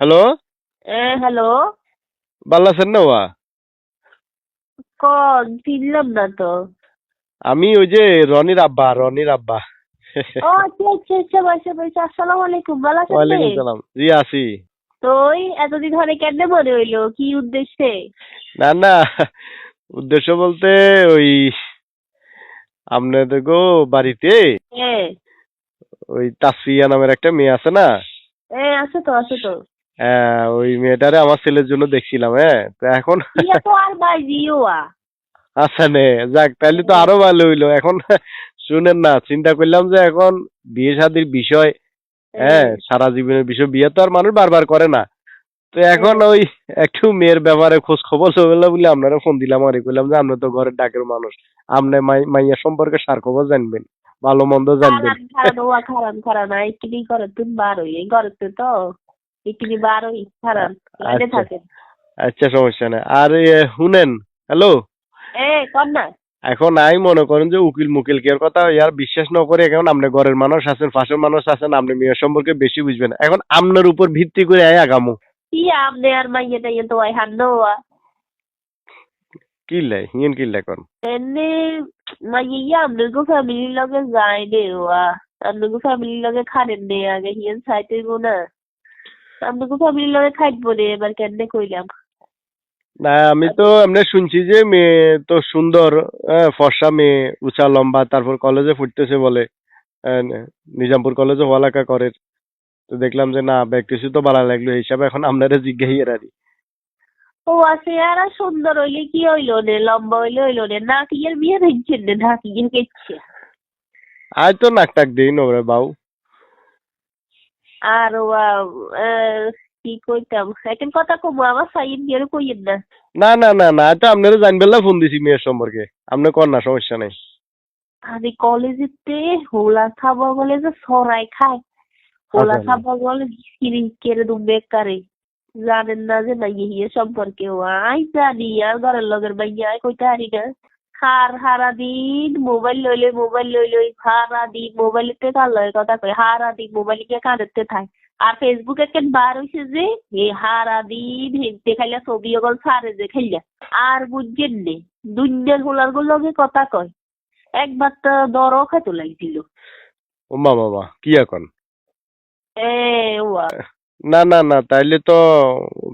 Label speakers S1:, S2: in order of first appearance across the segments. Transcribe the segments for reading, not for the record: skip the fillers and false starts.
S1: Hello,
S2: hello.
S1: ভালো আছেন না ওয়া?
S2: চিনলাম না তো।
S1: আমি ওই যে রনির আব্বা।
S2: ও আচ্ছা আচ্ছা আচ্ছা, বসে বসে। আসসালামু আলাইকুম, ভালো আছেন নে?
S1: ওয়ালাইকুম সালাম। জি আছি।
S2: তো ওই এতদিন ধরে কেন মনে হইলো, কি উদ্দেশ্যে?
S1: না না, উদ্দেশ্য বলতে ওই আপনাদের গো বাড়িতে
S2: হ্যাঁ।
S1: ওই তাসফিয়া নামের একটা মেয়ে আছে না?
S2: হ্যাঁ, আছে তো আছে তো।
S1: হ্যাঁ, ওই মেয়েটারে আমার ছেলের জন্য দেখছিলাম। হ্যাঁ, তো এখন
S2: ইয়া তো আর বাজিও
S1: আচ্ছা নে, যাক তাহলে তো আরো ভালো হইলো। এখন শুনেন না, চিন্তা করলাম যে এখন বিয়ে শাদীর বিষয়, হ্যাঁ, সারা জীবনের বিষয়, বিয়ে তো আর মানুষ বারবার করে না। তো এখন ওই একটু মেয়ের ব্যাপারে খোঁজ খবর চলে বলে আপনারা ফোন দিলাম আর কইলাম যে আপনি তো ঘরের ডাকের মানুষ, আপনি মাইয়া সম্পর্কে সার খবর জানবেন, ভালো মন্দ জানবেন।
S2: খারান খারান ওয়া খারান খারান এইখানে ঘরে তুমি বার হই, এই ঘরে তো এখানে বার হই খারান লাইনে
S1: আচ্ছা
S2: থাকেন।
S1: আচ্ছা, সমস্যা নেই। আর শুনেন, হ্যালো,
S2: কর না।
S1: এখন আমি মনে করেন যে উকিল মুকিল কের কথা ইয়ার বিশ্বাস না করে, এখন আপনি ঘরের মানুষ আছেন, পাশের মানুষ আছেন, আপনি মেয়ের সম্পর্কে বেশি বুঝবেন, এখন আপনার উপর ভিত্তি করে আয় আগামু।
S2: কি আপনি আর মাইয়া টাইয়া তো আই হান দেওয়া
S1: কিল্লাই হিয়েন কিল্লাই কোন?
S2: এনে মাইয়া আপনাকে ফ্যামিলির লগে যায় দেওয়া, আপনাকে ফ্যামিলির লগে খানেন নে আগে হিয়েন চাইতেইব না। আপনাকে ফ্যামিলির লগে খাইবো নে, এবার কেমনে কইলাম।
S1: না, আমি তো এমনি শুনছি যে মেয়ে তো সুন্দর, ফর্সা মেয়ে, উঁচা লম্বা, তারপর কলেজে পড়তেছে বলে, আহ, নিজামপুর কলেজে পড়ালেখা করে। তো দেখলাম যে না, ব্যাগ কিছু তো ভালো লাগলো, এই হিসাবে এখন আপনারা জিজ্ঞাসা আর কি।
S2: ও আছে আর সুন্দর হইলে কি হইলো নে, লম্বা হইলে হইলো নে, না কি এর বিয়ে দিচ্ছেন নে, না কি কেচ্ছে।
S1: আজ তো নাক টাক দিই নোরে বাউ।
S2: আর কি কইতাম এখন কথা কমু, আমার সাইন দিয়ে কইেন না।
S1: না না না না, তো আপনারা জানবেন না, ফোন দিছি মেয়ের সম্পর্কে, আপনি কর না, সমস্যা নেই।
S2: আরে কলেজেতে হোলা খাবো বলে যে সরাই খায়, হোলা
S1: হাসান,
S2: খাবো বলে গিরি কেড়ে দুম বেকারে। জানেন না যে মাইয়ে হিয়ে সম্পর্কে আই জানি, আর ঘরের লগের মাইয়া আই কইতে হারি না। হারা দিন মোবাইল লইলে সারা দিন মোবাইলেতে কার লয় কথা কয়, হারা দিন মোবাইল কে কানেতে থাই। আর ফেসবুকে কেন বার হইছে যে হারা দিন হেঁটে খাইলা ছবি ওগল সারে যে খাইলা। আর বুঝছেন নে, দুনিয়ার হোলার লগে কথা কয়। একবার তো দরও খাইতে লাগছিল।
S1: ও মামা কি এখন?
S2: এ ওয়া
S1: না না না, তাইলে তো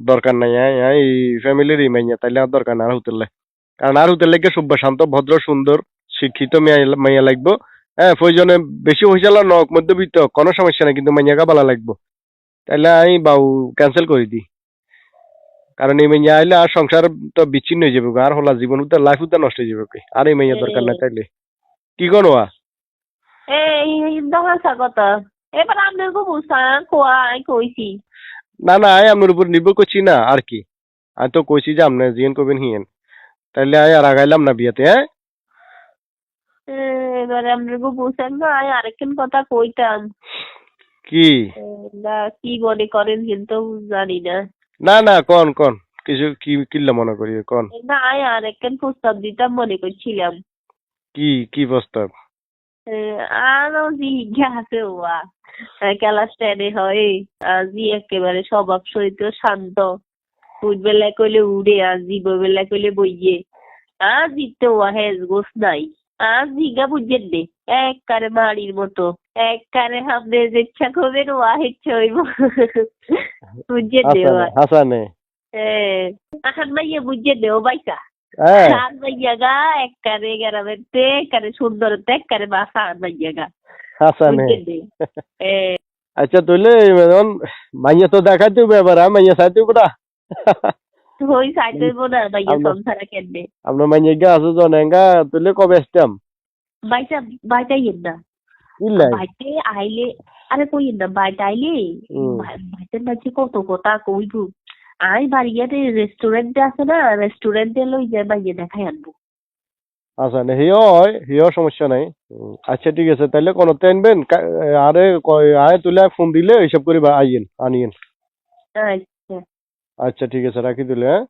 S1: দরকার নাই। এই ফ্যামিলির মাইয়া তাইলে আর দরকার না আর হুতেলে। কারণ আর হুতেলে কে সভ্য শান্ত ভদ্র সুন্দর শিক্ষিত মাইয়া লাগবো। হ্যাঁ, প্রয়োজনে বেশি হয়েছিল নক মধ্যবিত্ত কোনো সমস্যা নাই, কিন্তু মাইয়াকে ভালো লাগবো। তাইলে আমি বাউ ক্যান্সেল করে দিই। কারণ এই মাইয়া আইলে আর সংসার তো বিচ্ছিন্ন হয়ে যাবে, আর হলা জীবন উদ্ধার লাইফ উদ্ধার নষ্ট হয়ে যাবে। আর এই মাইয়া দরকার নাই তাইলে। কি কোনো?
S2: এই দহাসা কথা। এবার আপনার গো বুসান কোয়া আই কইছি।
S1: না না, আমি আপনার উপর নির্ভর করছি না আর কি। আমি তো কইছি যে আপনি জিয়েন করবেন হিয়েন। তাইলে আমি আর আগাইলাম না বিয়েতে। হ্যাঁ,
S2: এবারে আপনার গো বুসান না, আই আরেকখান কথা কইতাম।
S1: কি?
S2: না কি মনে করেন কিন্তু জানি না।
S1: না না, কোন কোন, কিছু কি কিল্লা মনে করি কোন?
S2: না আই আরেকখান প্রস্তাব দিতাম মনে করছিলাম।
S1: কি কি প্রস্তাব?
S2: আরো জি আছে ওয়া ক্লাস 10-এ হয়। আজি একেবারে স্বভাব চরিত্র শান্ত, উঠবেলা কইলে উড়ে, আর বেলা কইলে বইয়ে। জিতে ওয়া হেজ গোস নাই। জিগা বুঝেন নে, এককারে মাড়ির মতো, এককারে হামনে যে ইচ্ছা করবেন ওয়া ইচ্ছা হইব। বুঝেন নে ওয়া।
S1: হাসানে।
S2: আহান মাইয়া বুঝেন নে ও বাইকা।
S1: হ্যাঁ,
S2: আর মাইয়া গা এককারে গেরামেতে এককারে সুন্দরতে এককারে বাসা আর মাইয়া গা।
S1: হাসানে।
S2: বুঝেন নে।
S1: আচ্ছা তাহলে এখন মাইয়া তো দেখাইতে হবে, এবার মাইয়া চাইতে হবে না।
S2: ওই সাইড হইব না মাইয়া সংসারা কেননে।
S1: আপনার মাইয়া গা আছে জনেগা, তাহলে কবে আসতাম?
S2: বাইটা বাইটাইয়েন না।
S1: ইল্লাই।
S2: বাইতে আইলে, আরে কইয়েন না, বাইতে আইলে বাইতের মাঝে কত কথা কইব। আই বাড়িয়াতে রেস্টুরেন্টে আছে না, রেস্টুরেন্টে লই যায় মাইয়া দেখাই আনবো।
S1: আচ্ছা না, হিও সমস্যা নাই। আচ্ছা ঠিক আছে, তাহলে কোনতে আনবেন? আরে আয় তুলে ফোন দিলে এইসব করে আইয়েন আনিয়েন।
S2: আচ্ছা।
S1: আচ্ছা ঠিক আছে, রাখি দিলে। হ্যাঁ।